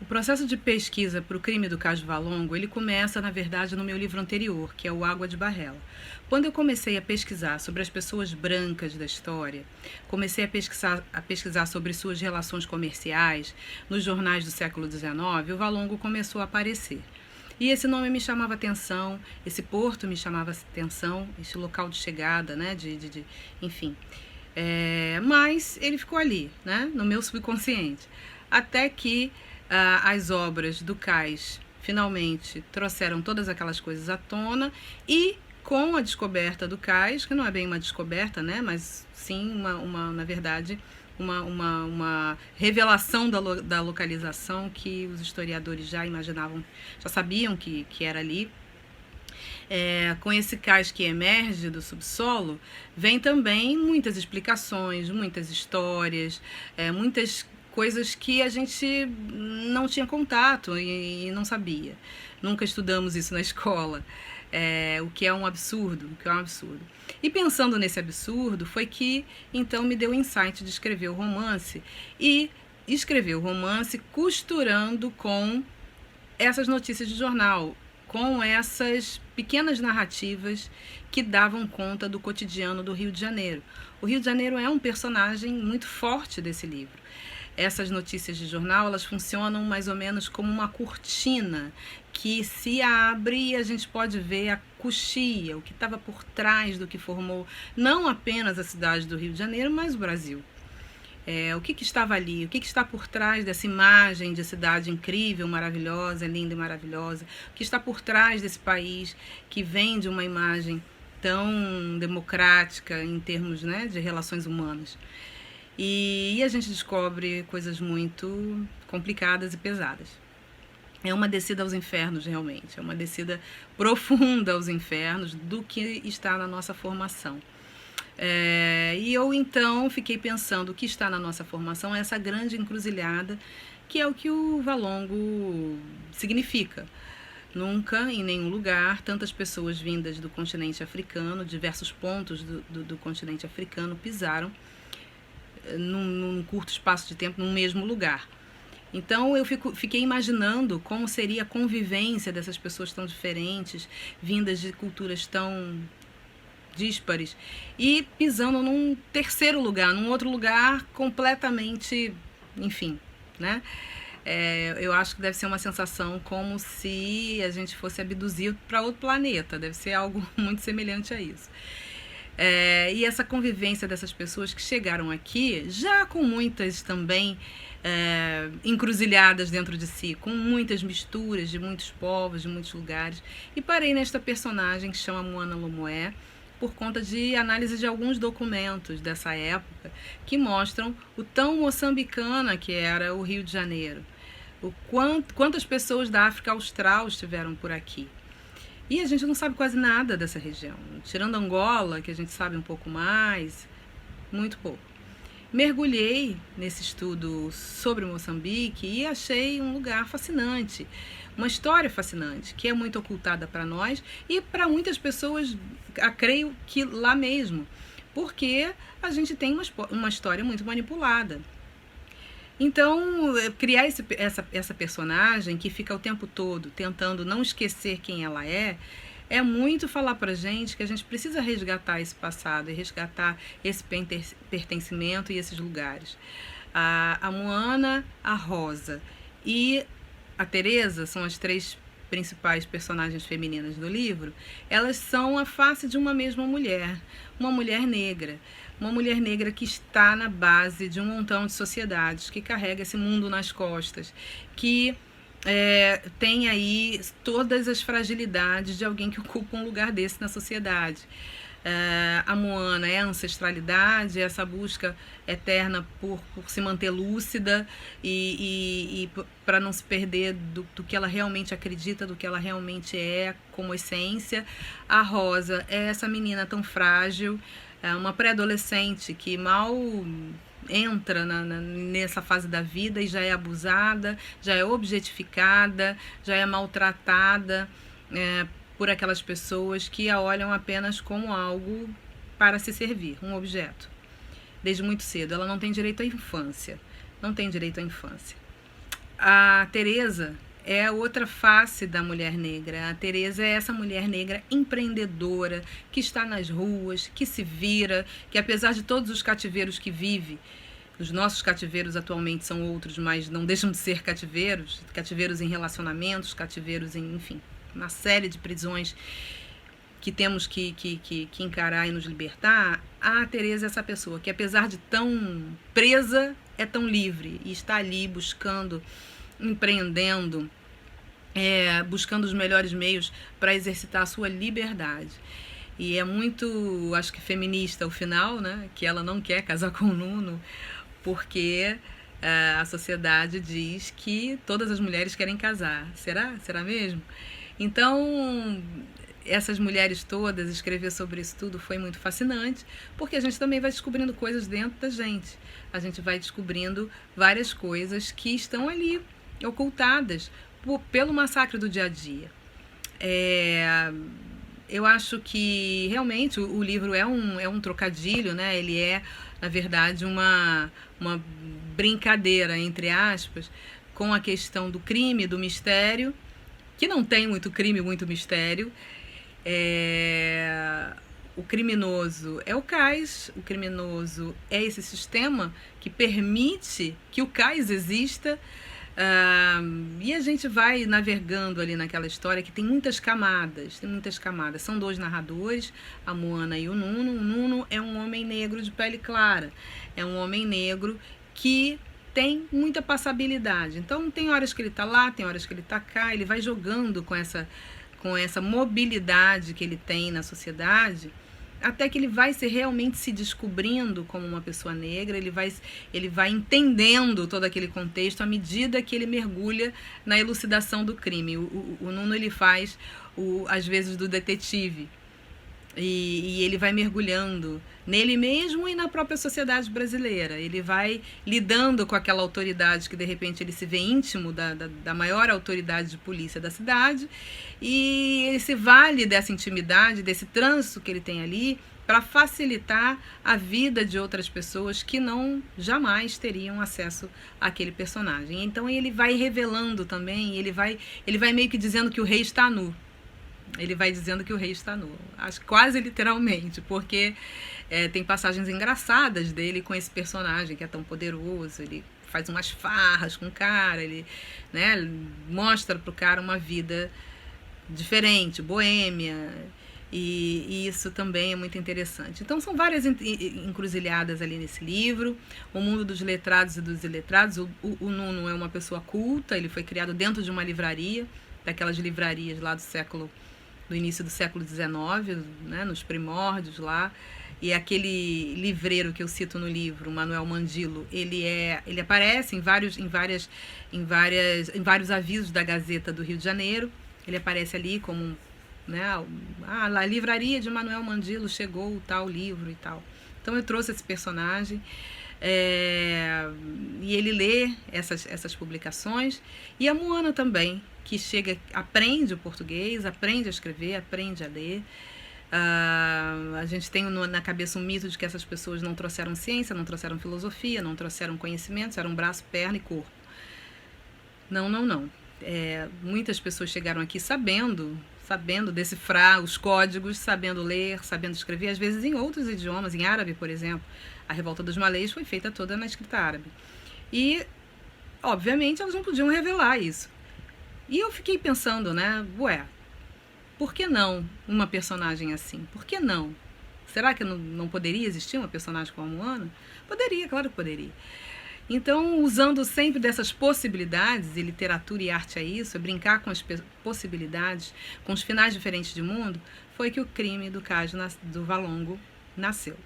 O processo de pesquisa para o crime do Cais do Valongo, ele começa, na verdade, no meu livro anterior, que é o Água de Barrela. Quando eu comecei a pesquisar sobre as pessoas brancas da história, comecei a pesquisar sobre suas relações comerciais nos jornais do século XIX, o Valongo começou a aparecer. E esse nome me chamava atenção, esse porto me chamava atenção, esse local de chegada, né, enfim. Mas ele ficou ali, né, no meu subconsciente. Até que as obras do Cais finalmente trouxeram todas aquelas coisas à tona e com a descoberta do Cais, que não é bem uma descoberta, né, mas sim na verdade, uma revelação da localização que os historiadores já imaginavam, já sabiam que era ali. Com esse cais que emerge do subsolo, vem também muitas explicações, muitas histórias, muitas coisas que a gente não tinha contato e não sabia. Nunca estudamos isso na escola. O que é um absurdo, E pensando nesse absurdo, foi que então me deu o insight de escrever o romance e escrever o romance costurando com essas notícias de jornal, com essas pequenas narrativas que davam conta do cotidiano do Rio de Janeiro. O Rio de Janeiro é um personagem muito forte desse livro. Essas notícias de jornal, elas funcionam mais ou menos como uma cortina que se abre e a gente pode ver a coxia, o que estava por trás do que formou não apenas a cidade do Rio de Janeiro, mas o Brasil. O que estava ali, o que está por trás dessa imagem de cidade incrível, maravilhosa, linda e maravilhosa, o que está por trás desse país que vem de uma imagem tão democrática em termos, né, de relações humanas. E a gente descobre coisas muito complicadas e pesadas. É uma descida aos infernos, realmente. É uma descida profunda aos infernos do que está na nossa formação. E eu, então, fiquei pensando o que está na nossa formação, essa grande encruzilhada, que é o que o Valongo significa. Nunca, em nenhum lugar, tantas pessoas vindas do continente africano, diversos pontos do continente africano, pisaram num curto espaço de tempo, num mesmo lugar. Então eu fiquei imaginando como seria a convivência dessas pessoas tão diferentes, vindas de culturas tão díspares, e pisando num terceiro lugar, num outro lugar completamente, enfim, né? Eu acho que deve ser uma sensação como se a gente fosse abduzido para outro planeta, deve ser algo muito semelhante a isso. E essa convivência dessas pessoas que chegaram aqui, já com muitas também encruzilhadas dentro de si, com muitas misturas de muitos povos, de muitos lugares, e parei nesta personagem que chama Moana Lomoé, por conta de análise de alguns documentos dessa época que mostram o tão moçambicana que era o Rio de Janeiro, quantas pessoas da África Austral estiveram por aqui. E a gente não sabe quase nada dessa região, tirando Angola, que a gente sabe um pouco mais, muito pouco. Mergulhei nesse estudo sobre Moçambique e achei um lugar fascinante, uma história fascinante, que é muito ocultada para nós e para muitas pessoas, creio que lá mesmo, porque a gente tem uma história muito manipulada. Então, criar essa personagem que fica o tempo todo tentando não esquecer quem ela é muito falar pra gente que a gente precisa resgatar esse passado e resgatar esse pertencimento e esses lugares. A Moana, a Rosa e a Teresa são as três principais personagens femininas do livro. Elas são a face de uma mesma mulher, uma mulher negra. Uma mulher negra que está na base de um montão de sociedades, que carrega esse mundo nas costas, que tem aí todas as fragilidades de alguém que ocupa um lugar desse na sociedade. A Moana é a ancestralidade, essa busca eterna por se manter lúcida e para não se perder do que ela realmente acredita, do que ela realmente é como essência. A Rosa é essa menina tão frágil, uma pré-adolescente que mal entra nessa fase da vida e já é abusada, já é objetificada, já é maltratada por aquelas pessoas que a olham apenas como algo para se servir, um objeto. Desde muito cedo, ela não tem direito à infância, não tem direito à infância. a Teresa é outra face da mulher negra. A Teresa é essa mulher negra empreendedora, que está nas ruas, que se vira, que apesar de todos os cativeiros que vive, os nossos cativeiros atualmente são outros, mas não deixam de ser cativeiros, cativeiros em relacionamentos, cativeiros em, enfim, uma série de prisões que temos que encarar e nos libertar. A Teresa é essa pessoa que, apesar de tão presa, é tão livre e está ali buscando, empreendendo, buscando os melhores meios para exercitar a sua liberdade. E é muito, acho que feminista o final, né? Que ela não quer casar com o Nuno, porque a sociedade diz que todas as mulheres querem casar. Será? Será mesmo? Então, essas mulheres todas, escrever sobre isso tudo foi muito fascinante, porque a gente também vai descobrindo coisas dentro da gente. A gente vai descobrindo várias coisas que estão ali, ocultadas pelo massacre do dia a dia. Eu acho que realmente o livro é um trocadilho, né? Ele é, na verdade, uma brincadeira, entre aspas, com a questão do crime, do mistério, que não tem muito crime, muito mistério. O criminoso é o cais, o criminoso é esse sistema que permite que o cais exista. E a gente vai navegando ali naquela história que tem muitas camadas, São dois narradores, a Moana e o Nuno. O Nuno é um homem negro de pele clara, é um homem negro que tem muita passabilidade. Então tem horas que ele está lá, tem horas que ele está cá, ele vai jogando com essa mobilidade que ele tem na sociedade, até que ele vai realmente se descobrindo como uma pessoa negra. Ele vai entendendo todo aquele contexto à medida que ele mergulha na elucidação do crime. O Nuno, ele faz, às vezes, do detetive. E ele vai mergulhando nele mesmo e na própria sociedade brasileira. Ele vai lidando com aquela autoridade que, de repente, ele se vê íntimo da maior autoridade de polícia da cidade, e ele se vale dessa intimidade, desse trânsito que ele tem ali, para facilitar a vida de outras pessoas que não jamais teriam acesso àquele personagem. Então ele vai revelando também, ele vai meio que dizendo que o rei está nu. Ele vai dizendo que o rei está nu, acho que quase literalmente, porque tem passagens engraçadas dele com esse personagem que é tão poderoso. Ele faz umas farras com o cara, ele, né, mostra pro cara uma vida diferente, boêmia, e isso também é muito interessante. Então são várias encruzilhadas ali nesse livro. O mundo dos letrados e dos iletrados. O Nuno é uma pessoa culta, ele foi criado dentro de uma livraria, daquelas livrarias lá do início do século XIX, né, nos primórdios lá. E aquele livreiro que eu cito no livro, Manuel Mandilo, ele aparece em vários avisos da Gazeta do Rio de Janeiro. Ele aparece ali como, né, a livraria de Manuel Mandilo chegou o tal livro e tal. Então eu trouxe esse personagem. E ele lê essas publicações. E a Moana também, que aprende o português, aprende a escrever, aprende a ler. A gente tem na cabeça um mito de que essas pessoas não trouxeram ciência, não trouxeram filosofia, não trouxeram conhecimentos, eram braço, perna e corpo. Não. Muitas pessoas chegaram aqui sabendo decifrar os códigos, sabendo ler, sabendo escrever, às vezes em outros idiomas, em árabe, por exemplo. A Revolta dos Malês foi feita toda na escrita árabe. E, obviamente, elas não podiam revelar isso. E eu fiquei pensando, né, por que não uma personagem assim? Por que não? Será que não poderia existir uma personagem como a Moana? Poderia, claro que poderia. Então, usando sempre dessas possibilidades, e literatura e arte é isso, é brincar com as possibilidades, com os finais diferentes de mundo, foi que o crime do Cais do Valongo nasceu.